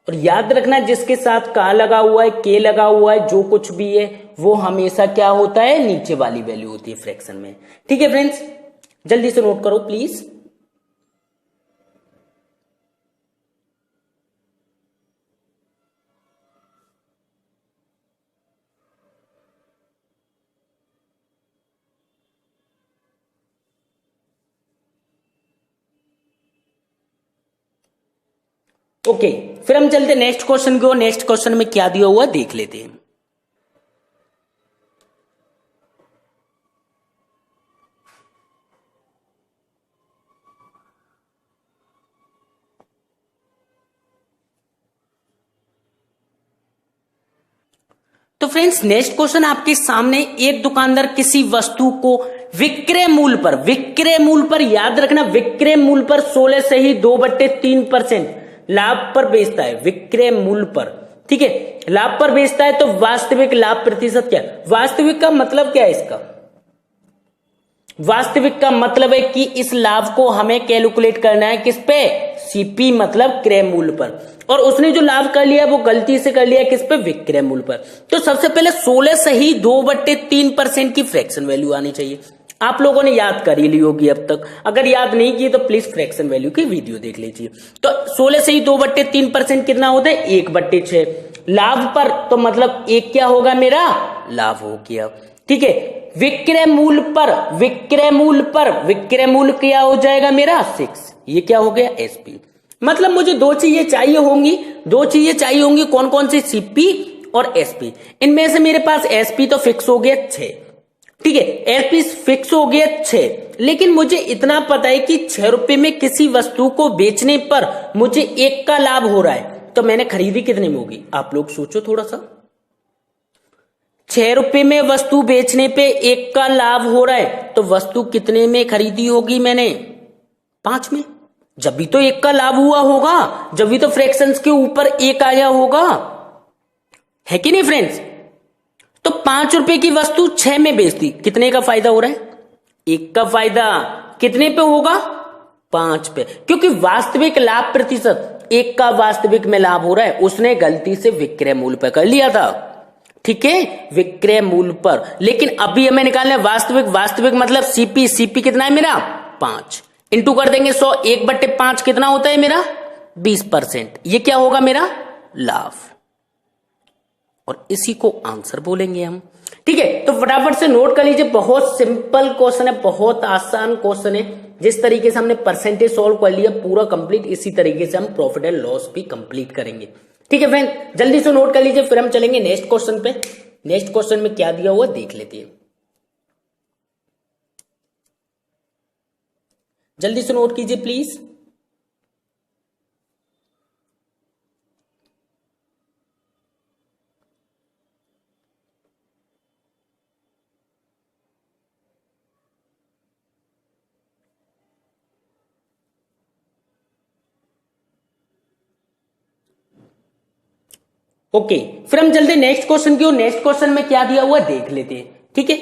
और याद रखना, जिसके साथ का लगा हुआ है, के लगा हुआ है, जो कुछ भी है वो हमेशा क्या होता है, नीचे वाली वैल्यू होती है फ्रैक्शन में। ठीक है फ्रेंड्स, जल्दी से नोट करो प्लीज। ओके, फिर हम चलते नेक्स्ट क्वेश्चन की ओर। नेक्स्ट क्वेश्चन में क्या दिया हुआ देख लेते हैं। तो फ्रेंड्स, नेक्स्ट क्वेश्चन आपके सामने, एक दुकानदार किसी वस्तु को विक्रय मूल्य पर याद रखना, विक्रय मूल्य पर 16 से ही 2/3% लाभ पर बेचता है। विक्रय मूल्य पर, ठीक है, लाभ पर बेचता है, तो वास्तविक लाभ प्रतिशत क्या है? वास्तविक का मतलब क्या है इसका? वास्तविक का मतलब है कि इस लाभ को हमें कैलकुलेट करना है किस पे, सीपी मतलब क्रय मूल्य पर। और उसने जो लाभ कर लिया वो गलती से कर लिया किस पे, विक्रय मूल्य पर। तो सबसे पहले 16 से ही 2/3% की फ्रैक्शन वैल्यू आनी चाहिए। आप लोगों ने याद कर ही ली होगी अब तक, अगर याद नहीं की तो प्लीज फ्रैक्शन वैल्यू की वीडियो देख लीजिए। तो 16 से ही 2/3% कितना होता है, 1/6। लाभ पर तो मतलब एक क्या होगा मेरा, लाभ हो गया। ठीक है, विक्रय मूल्य क्या हो जाएगा मेरा 6। ये क्या हो गया एसपी। मतलब मुझे दो चीजें चाहिए होंगी, कौन कौन सी, सीपी और एसपी। इनमें से मेरे पास एसपी तो फिक्स हो गया 6, ठीक है, एसपी फिक्स हो गया 6। लेकिन मुझे इतना पता है कि 6 रुपए में किसी वस्तु को बेचने पर मुझे 1 का लाभ हो रहा है, तो मैंने खरीदी कितने में होगी, आप लोग सोचो थोड़ा सा। 6 रुपए में वस्तु बेचने पे 1 का लाभ हो रहा है, तो वस्तु कितने में खरीदी होगी मैंने, 5 में। जब भी तो 1 का लाभ हुआ होगा, जब भी तो फ्रैक्शंस के ऊपर 1 आया होगा, है कि नहीं फ्रेंड्स? तो 5 रुपए की वस्तु 6 में बेचती, कितने का फायदा हो रहा है, 1 का फायदा। कितने पे होगा, 5 पे, क्योंकि वास्तविक लाभ प्रतिशत 1 का वास्तविक में लाभ हो रहा है, उसने गलती से विक्रय मूल्य पर कर लिया था। ठीक है, विक्रय मूल्य पर। लेकिन अभी हमें निकालना है वास्तविक मतलब सीपी कितना है मेरा 5, इंटू कर देंगे 100, 1/5 कितना होता है मेरा 20%। ये क्या होगा मेरा लाभ, और इसी को आंसर बोलेंगे हम। ठीक है, तो फटाफट से नोट कर लीजिए, बहुत सिंपल क्वेश्चन है, बहुत आसान क्वेश्चन है। जिस तरीके से हमने परसेंटेज सॉल्व कर लिया पूरा कंप्लीट, इसी तरीके से हम प्रॉफिट एंड लॉस भी कंप्लीट करेंगे। ठीक है फ्रेंड, जल्दी से नोट कर लीजिए, फिर हम चलेंगे नेक्स्ट क्वेश्चन पे। नेक्स्ट क्वेश्चन में क्या दिया हुआ देख लेते हैं, जल्दी से नोट कीजिए प्लीज। ओके, फिर हम चलते नेक्स्ट क्वेश्चन की ओर। नेक्स्ट क्वेश्चन में क्या दिया हुआ देख लेते हैं, ठीक है।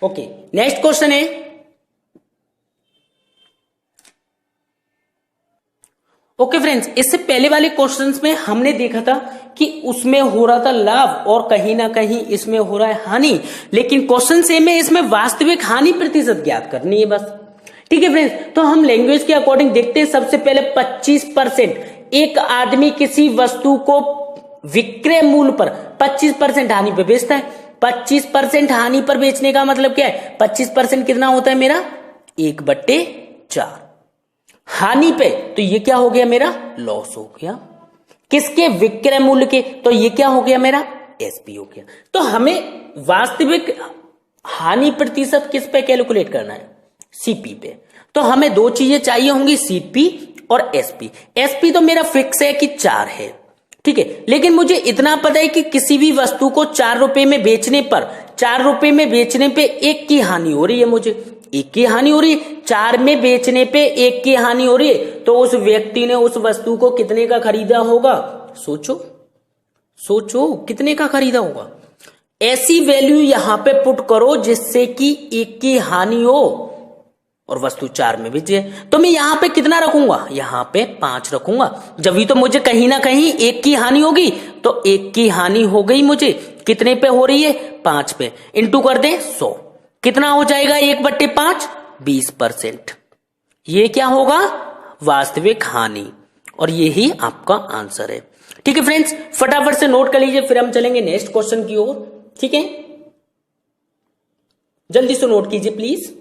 ओके, नेक्स्ट क्वेश्चन है, ओके फ्रेंड्स, इससे पहले वाले क्वेश्चंस में हमने देखा था कि उसमें हो रहा था लाभ और कहीं ना कहीं इसमें हो रहा है हानि, लेकिन क्वेश्चन सेम में इसमें वास्तविक हानि प्रतिशत ज्ञात करनी है बस, ठीक है फ्रेंड्स। तो हम लैंग्वेज के अकॉर्डिंग देखते हैं। सबसे पहले 25%, एक आदमी किसी वस्तु को विक्रय मूल्य पर 25% हानि पे बेचता है। 25% हानि पर बेचने का मतलब क्या है? 25% कितना होता है मेरा? 1/4 हानि पे, तो ये क्या हो गया मेरा? लॉस हो गया। किसके? विक्रय मूल्य के, तो ये क्या हो गया मेरा? एसपी हो गया। तो हमें वास्तविक हानि प्रतिशत किस पे कैलकुलेट करना है? सीपी पे। तो हमें दो चीजें चाहिए होंगी, सीपी और एसपी। एसपी तो मेरा फिक्स है कि 4 है, ठीक है, लेकिन मुझे इतना पता है कि किसी भी वस्तु को 4 रुपए में बेचने पर, 4 रुपए में बेचने पे 1 की हानि हो रही है, मुझे 1 की हानि हो रही है। 4 में बेचने पे 1 की हानि हो रही है, तो उस व्यक्ति ने उस वस्तु को कितने का खरीदा होगा? सोचो सोचो, कितने का खरीदा होगा? ऐसी वैल्यू यहां पे पुट करो जिससे कि 1 की हानि हो और वस्तु 4 में बेचे। तो मैं यहां पे कितना रखूंगा? यहां पे 5 रखूंगा। जब भी तो मुझे कहीं ना कहीं 1 की हानि होगी, तो 1 की हानि हो गई मुझे, कितने पे हो रही है? 5 पे। इंटू कर दे 100, कितना हो जाएगा? 1/5, 20%। ये क्या होगा? वास्तविक हानि, और यही आपका आंसर है, ठीक है फ्रेंड्स। फटाफट से नोट कर लीजिए, फिर हम चलेंगे नेक्स्ट क्वेश्चन की ओर, ठीक है। जल्दी से नोट कीजिए प्लीज।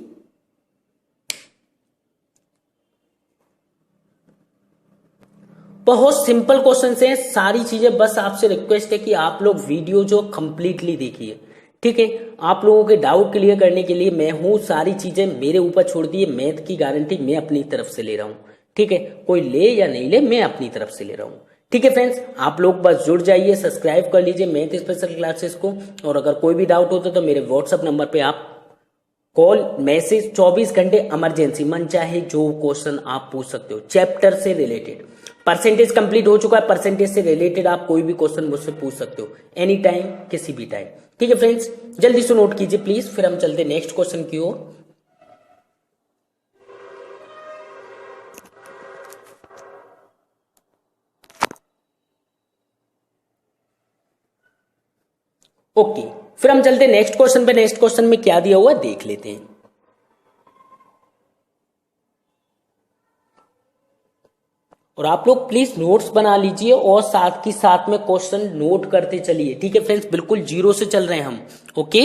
बहुत सिंपल क्वेश्चन है, सारी चीजें, बस आपसे रिक्वेस्ट है कि आप लोग वीडियो जो कंप्लीटली देखिए, ठीक है। आप लोगों के डाउट क्लियर करने के लिए मैं हूं, सारी चीजें मेरे ऊपर छोड़ दिए। मैथ की गारंटी मैं अपनी तरफ से ले रहा हूं, ठीक है। कोई ले या नहीं ले, मैं अपनी तरफ से ले रहा हूं, ठीक है फ्रेंड्स। आप लोग बस जुड़ जाइए, सब्सक्राइब कर लीजिए मैथ स्पेशल क्लासेस को, और अगर कोई भी डाउट होता तो मेरे व्हाट्सएप नंबर पे आप कॉल, मैसेज, 24 घंटे इमरजेंसी, मन चाहे जो क्वेश्चन आप पूछ सकते हो चैप्टर से रिलेटेड। परसेंटेज कंप्लीट हो चुका है, परसेंटेज से रिलेटेड आप कोई भी क्वेश्चन मुझसे पूछ सकते हो, एनी टाइम, किसी भी टाइम, ठीक है फ्रेंड्स। जल्दी से नोट कीजिए प्लीज, फिर हम चलते नेक्स्ट क्वेश्चन की ओर। ओके, फिर हम चलते नेक्स्ट क्वेश्चन पे। नेक्स्ट क्वेश्चन में क्या दिया हुआ देख लेते हैं। और आप लोग प्लीज नोट्स बना लीजिए और साथ ही साथ में क्वेश्चन नोट करते चलिए, ठीक है फ्रेंड्स। बिल्कुल जीरो से चल रहे हैं हम, ओके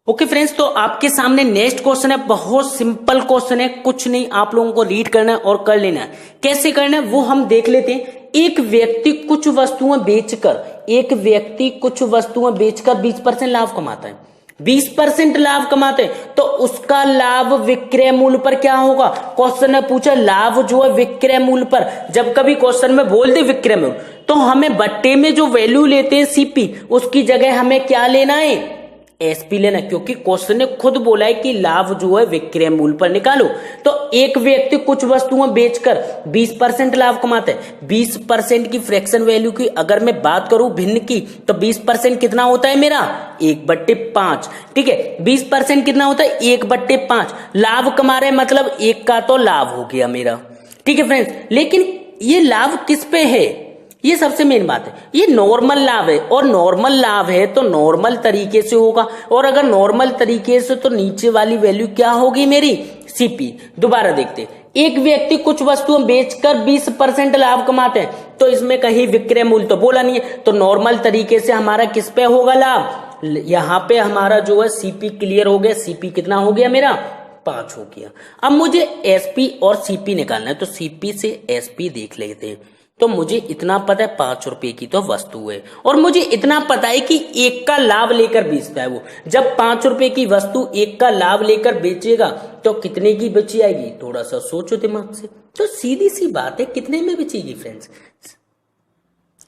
ओके फ्रेंड्स। तो आपके सामने नेक्स्ट क्वेश्चन है, बहुत सिंपल क्वेश्चन है, कुछ नहीं, आप लोगों को रीड करना है और कर लेना है। कैसे करना है वो हम देख लेते हैं। एक व्यक्ति कुछ वस्तुएं बेचकर, एक व्यक्ति कुछ वस्तुएं बेचकर 20% लाभ कमाता है, 20% लाभ कमाते हैं, तो उसका लाभ विक्रय मूल्य पर क्या होगा? क्वेश्चन ने पूछा लाभ जो है विक्रय मूल्य पर। जब कभी क्वेश्चन में बोल दे विक्रय मूल्य, तो हमें बट्टे में जो वैल्यू लेते हैं सीपी, उसकी जगह हमें क्या लेना है? एसपी लेना, क्योंकि क्वेश्चन ने खुद बोला है कि लाभ जो है विक्रय मूल्य पर निकालो। तो एक व्यक्ति कुछ वस्तुएं बेचकर 20% लाभ कमाता है। 20% की फ्रैक्शन वैल्यू की अगर मैं बात करूं भिन्न की, तो 20% कितना होता है मेरा? 1/5, ठीक है। 20% कितना होता है? 1/5 लाभ कमा रहे, मतलब 1 का तो लाभ हो गया मेरा, ठीक है फ्रेंड्स। लेकिन ये लाभ किस पे है? ये सबसे मेन बात है, ये नॉर्मल लाभ है, और नॉर्मल लाभ है तो नॉर्मल तरीके से होगा, और अगर नॉर्मल तरीके से तो नीचे वाली वैल्यू क्या होगी मेरी? सीपी। दोबारा देखते, एक व्यक्ति कुछ वस्तुएं बेचकर 20% लाभ कमाते हैं, तो इसमें कहीं विक्रय मूल्य तो बोला नहीं है, तो नॉर्मल तरीके से हमारा किस पे होगा लाभ? यहां पे हमारा जो है सीपी क्लियर हो गया। सीपी कितना हो गया मेरा? 5 हो गया। अब मुझे एसपी और सीपी निकालना है, तो सीपी से एसपी देख लेते हैं। तो मुझे इतना पता है 5 रुपए की तो वस्तु है, और मुझे इतना पता है कि 1 का लाभ लेकर बेचता है वो। जब 5 रुपए की वस्तु 1 का लाभ लेकर बेचेगा तो कितने की बेची आएगी? थोड़ा सा सोचो दिमाग से, तो सीधी सी बात है, कितने में बेचेगी फ्रेंड्स?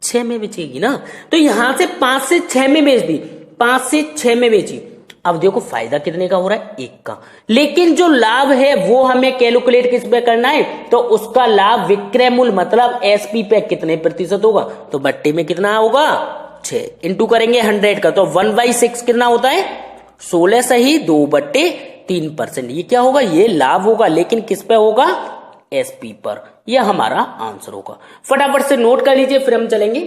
6 में बेचेगी ना। तो यहां से 5 से 6 में बेच दी, 5 से 6 में बेची। अब देखो फायदा कितने का हो रहा है, 1 का। लेकिन जो लाभ है वो हमें कैलकुलेट किस पे करना है, तो उसका लाभ विक्रय मूल्य मतलब एसपी पे कितने प्रतिशत होगा, तो बट्टे में कितना होगा 6 इंटू करेंगे 100 का, तो 1/6 कितना होता है 16 सही 2/3%। ये क्या होगा, ये लाभ होगा, लेकिन किस पे होगा, एसपी पर। यह हमारा आंसर होगा। फटाफट से नोट कर लीजिए, फिर हम चलेंगे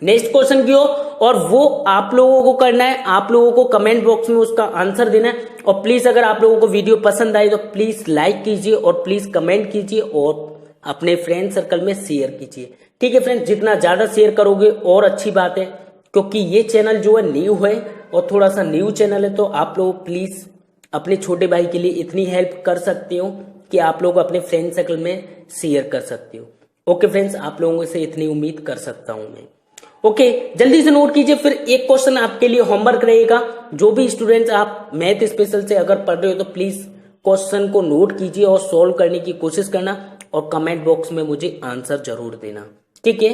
नेक्स्ट क्वेश्चन की ओर, और वो आप लोगों को करना है, आप लोगों को कमेंट बॉक्स में उसका आंसर देना है। और प्लीज अगर आप लोगों को वीडियो पसंद आई तो प्लीज लाइक कीजिए और प्लीज कमेंट कीजिए और अपने फ्रेंड सर्कल में शेयर कीजिए। ठीक है फ्रेंड्स, जितना ज्यादा शेयर करोगे और अच्छी बात है, क्योंकि ये चैनल जो है न्यू है और थोड़ा सा न्यू चैनल है, तो आप लोग प्लीज अपने छोटे भाई के लिए इतनी हेल्प कर सकते हो कि आप लोग अपने फ्रेंड सर्कल में शेयर कर सकते हो। ओके फ्रेंड्स, आप लोगों से इतनी उम्मीद कर सकता हूं मैं। ओके, जल्दी से नोट कीजिए। फिर एक क्वेश्चन आपके लिए होमवर्क रहेगा। जो भी स्टूडेंट्स आप मैथ स्पेशल से अगर पढ़ रहे हो तो प्लीज क्वेश्चन को नोट कीजिए और सॉल्व करने की कोशिश करना और कमेंट बॉक्स में मुझे आंसर जरूर देना। ठीक है,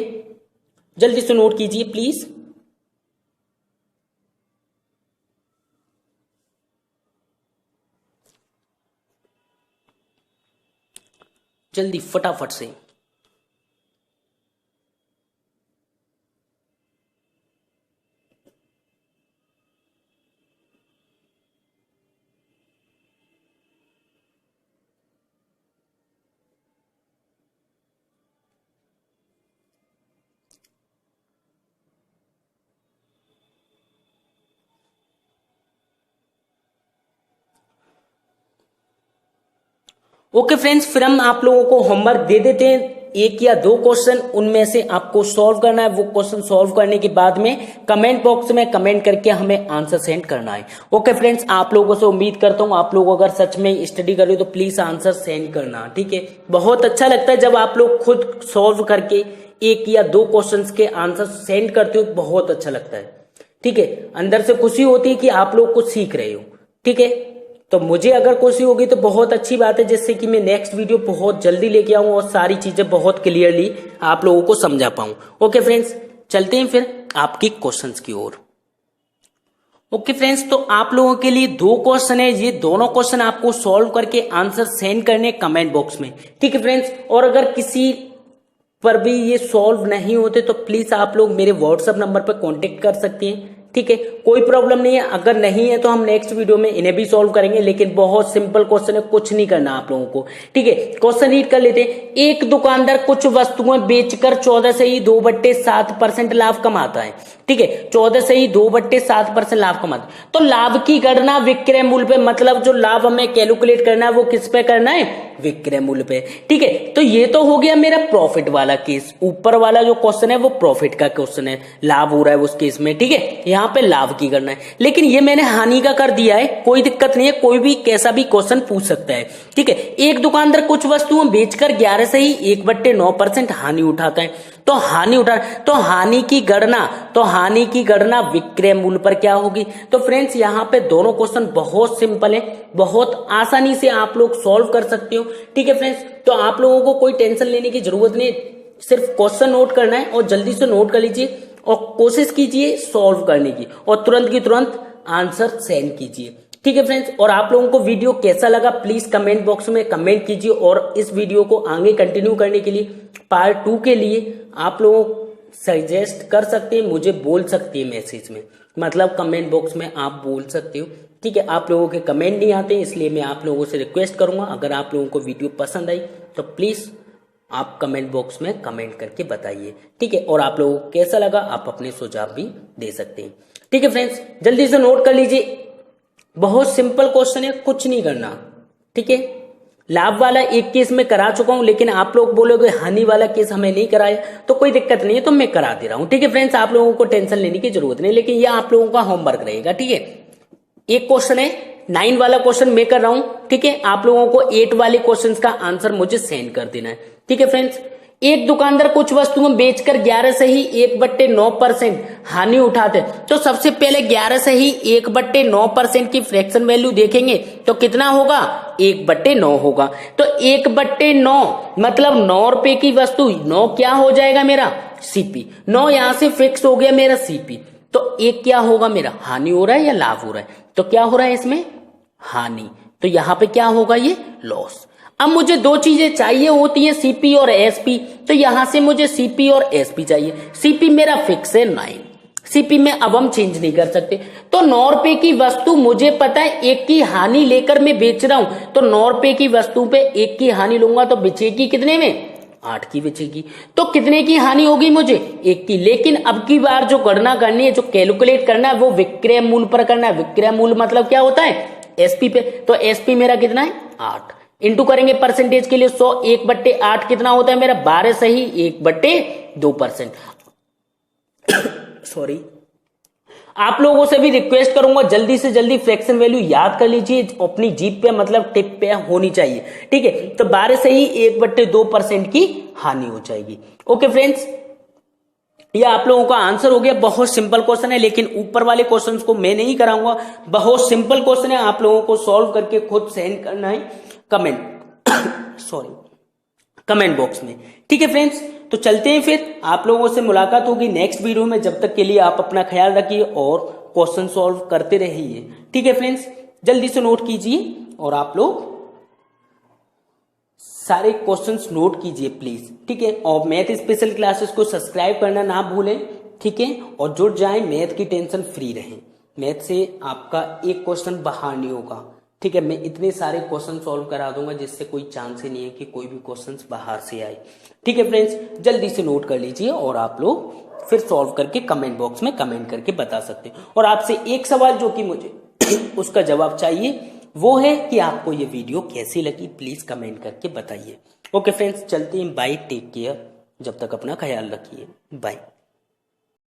जल्दी से नोट कीजिए प्लीज। जल्दी फटाफट से। ओके फ्रेंड्स, फिर हम आप लोगों को होमवर्क दे देते हैं, 1 या 2 क्वेश्चन, उनमें से आपको सॉल्व करना है। वो क्वेश्चन सॉल्व करने के बाद में कमेंट बॉक्स में कमेंट करके हमें आंसर सेंड करना है। ओके फ्रेंड्स, आप लोगों से उम्मीद करता हूं आप लोग अगर सच में स्टडी कर रहे हो तो प्लीज आंसर सेंड करना। ठीक है, बहुत अच्छा लगता है जब आप लोग खुद सॉल्व करके 1 या 2 क्वेश्चन के आंसर सेंड करते हो, बहुत अच्छा लगता है। ठीक है, अंदर से खुशी होती है कि आप लोग कुछ सीख रहे हो। ठीक है, तो मुझे अगर खुशी होगी तो बहुत अच्छी बात है, जिससे कि मैं नेक्स्ट वीडियो बहुत जल्दी लेके आऊं और सारी चीजें बहुत क्लियरली आप लोगों को समझा पाऊं। ओके फ्रेंड्स, चलते हैं फिर आपकी क्वेश्चंस की ओर। ओके फ्रेंड्स, तो आप लोगों के लिए 2 क्वेश्चन है, ये दोनों क्वेश्चन आपको सॉल्व करके आंसर सेंड करने कमेंट बॉक्स में। ठीक है फ्रेंड्स, और अगर किसी पर भी ये सॉल्व नहीं होते तो प्लीज आप लोग मेरे व्हाट्सएप नंबर पर कांटेक्ट कर सकते हैं। ठीक है, कोई प्रॉब्लम नहीं है, अगर नहीं है तो हम नेक्स्ट वीडियो में इन्हें भी सॉल्व करेंगे, लेकिन बहुत सिंपल क्वेश्चन है, कुछ नहीं करना आप लोगों को। ठीक है, क्वेश्चन रीड कर लेते हैं। एक दुकानदार कुछ वस्तुएं बेचकर 14 से ही 2/7% लाभ कमाता है। ठीक है, 14 से ही 2/7% लाभ कमाता है। तो लाभ की गणना विक्रय मूल्य पे, मतलब जो लाभ हमें कैलकुलेट करना है वो किस पे करना है, विक्रय मूल्य पे। ठीक है, तो ये तो हो गया मेरा प्रॉफिट वाला केस। ऊपर वाला जो क्वेश्चन है वो प्रॉफिट का क्वेश्चन है, लाभ हो रहा है उस केस में। ठीक है, यहाँ पे लाभ की करना है, लेकिन ये मैंने हानि का कर दिया है, कोई दिक्कत नहीं है, कोई भी कैसा भी क्वेश्चन पूछ सकता है। ठीक है, एक दुकानदार कुछ वस्तुएं बेचकर 11 से ही 1/9% हानि उठाता है। तो हानि की गणना विक्रय मूल्य पर क्या होगी। तो फ्रेंड्स, यहाँ पे दोनों क्वेश्चन बहुत सिंपल है, बहुत आसानी से आप लोग सॉल्व कर सकते हो। ठीक है फ्रेंड्स, तो आप लोगों को कोई टेंशन लेने की जरूरत नहीं, सिर्फ क्वेश्चन नोट करना है और जल्दी से नोट कर लीजिए और कोशिश कीजिए सॉल्व करने की और तुरंत की तुरंत आंसर सेंड कीजिए। ठीक है फ्रेंड्स, और आप लोगों को वीडियो कैसा लगा प्लीज कमेंट बॉक्स में कमेंट कीजिए, और इस वीडियो को आगे कंटिन्यू करने के लिए पार्ट 2 के लिए आप लोग सजेस्ट कर सकते हैं, मुझे बोल सकते हैं मैसेज में, मतलब कमेंट बॉक्स में आप बोल सकते हो। ठीक है, आप लोगों के कमेंट नहीं आते, इसलिए मैं आप लोगों से रिक्वेस्ट करूंगा अगर आप लोगों को वीडियो पसंद आई तो प्लीज आप कमेंट बॉक्स में कमेंट करके बताइए। ठीक है, और आप लोगों को कैसा लगा आप अपने सुझाव भी दे सकते हैं। ठीक है फ्रेंड्स, जल्दी से नोट कर लीजिए, बहुत सिंपल क्वेश्चन है, कुछ नहीं करना। ठीक है, लाभ वाला एक केस में करा चुका हूं, लेकिन आप लोग बोलोगे हानि वाला केस हमें नहीं कराया, तो कोई दिक्कत नहीं है, तो मैं करा दे रहा हूं। ठीक है फ्रेंड्स, आप लोगों को टेंशन लेने की जरूरत नहीं, लेकिन यह आप लोगों का होमवर्क रहेगा। ठीक है, एक क्वेश्चन है 9 वाला क्वेश्चन मैं कर रहा हूं। ठीक है, आप लोगों को 8 वाले क्वेश्चन का आंसर मुझे सेंड कर देना है। ठीक है फ्रेंड्स, एक दुकानदार कुछ वस्तुएं बेचकर 11 से ही 1/9% हानि उठाते, तो सबसे पहले 11 से ही 1/9% की फ्रैक्शन वैल्यू देखेंगे तो कितना होगा, 1/9 होगा। तो 1/9 मतलब 9 रुपए की वस्तु, 9 क्या हो जाएगा मेरा, सीपी, 9 यहां से फिक्स हो गया मेरा सीपी। तो एक क्या होगा मेरा, हानि हो रहा है या लाभ हो रहा है, तो क्या हो रहा है इसमें, हानि, तो यहां पे क्या होगा, ये लॉस। अब मुझे दो चीजें चाहिए होती है, सीपी और एसपी, तो यहां से मुझे सीपी और एसपी चाहिए। सीपी मेरा फिक्स है 9, सीपी में अब हम चेंज नहीं कर सकते। तो 9 रुपए की वस्तु मुझे पता है एक की हानि लेकर मैं बेच रहा हूं, तो 9 रुपए की वस्तु पे एक की हानि लूंगा तो बेचेगी कितने में, 8 की बेचेगी। तो कितने की हानि होगी मुझे, 1 की। लेकिन अब की बार जो गणना करनी है, जो कैलकुलेट करना है, वो विक्रय मूल्य पर करना है। विक्रय मूल्य मतलब क्या होता है, एसपी पे। तो एसपी मेरा कितना है, 8। इंटू करेंगे परसेंटेज के लिए 100, 1/8 कितना होता है मेरा, 12 सही 1/2%। सॉरी, आप लोगों से भी रिक्वेस्ट करूंगा जल्दी से जल्दी फ्रैक्शन वैल्यू याद कर लीजिए, अपनी जीप पे मतलब टिप पे होनी चाहिए, ठीक है। तो 12 से ही 1/2% की हानि हो जाएगी। ओके फ्रेंड्स, ये आप लोगों का आंसर हो गया। बहुत सिंपल क्वेश्चन है, लेकिन ऊपर वाले क्वेश्चंस को मैं नहीं कराऊंगा। बहुत सिंपल क्वेश्चन है, आप लोगों को सॉल्व करके खुद सेंड करना है कमेंट सॉरी कमेंट बॉक्स में, ठीक है फ्रेंड्स। तो चलते हैं, फिर आप लोगों से मुलाकात होगी नेक्स्ट वीडियो में। जब तक के लिए आप अपना ख्याल रखिए और क्वेश्चन सॉल्व करते रहिए, ठीक है फ्रेंड्स। जल्दी से नोट कीजिए और आप लोग सारे क्वेश्चंस नोट कीजिए प्लीज, ठीक है। और मैथ स्पेशल क्लासेस को सब्सक्राइब करना ना भूलें, ठीक है। और जुड़ जाएं, मैथ की टेंशन फ्री रहें। मैथ से आपका एक क्वेश्चन बाहर नहीं होगा, ठीक है। मैं इतने सारे क्वेश्चन सॉल्व करा दूंगा जिससे कोई चांस ही नहीं है कि कोई भी क्वेश्चन बाहर से आए, ठीक है फ्रेंड्स। जल्दी से नोट कर लीजिए और आप लोग फिर सॉल्व करके कमेंट बॉक्स में कमेंट करके बता सकते हैं। और आपसे एक सवाल जो कि मुझे उसका जवाब चाहिए, वो है कि आपको ये वीडियो कैसी लगी, प्लीज कमेंट करके बताइए। ओके फ्रेंड्स, चलते हैं, बाय, टेक केयर, जब तक अपना ख्याल रखिए, बाय।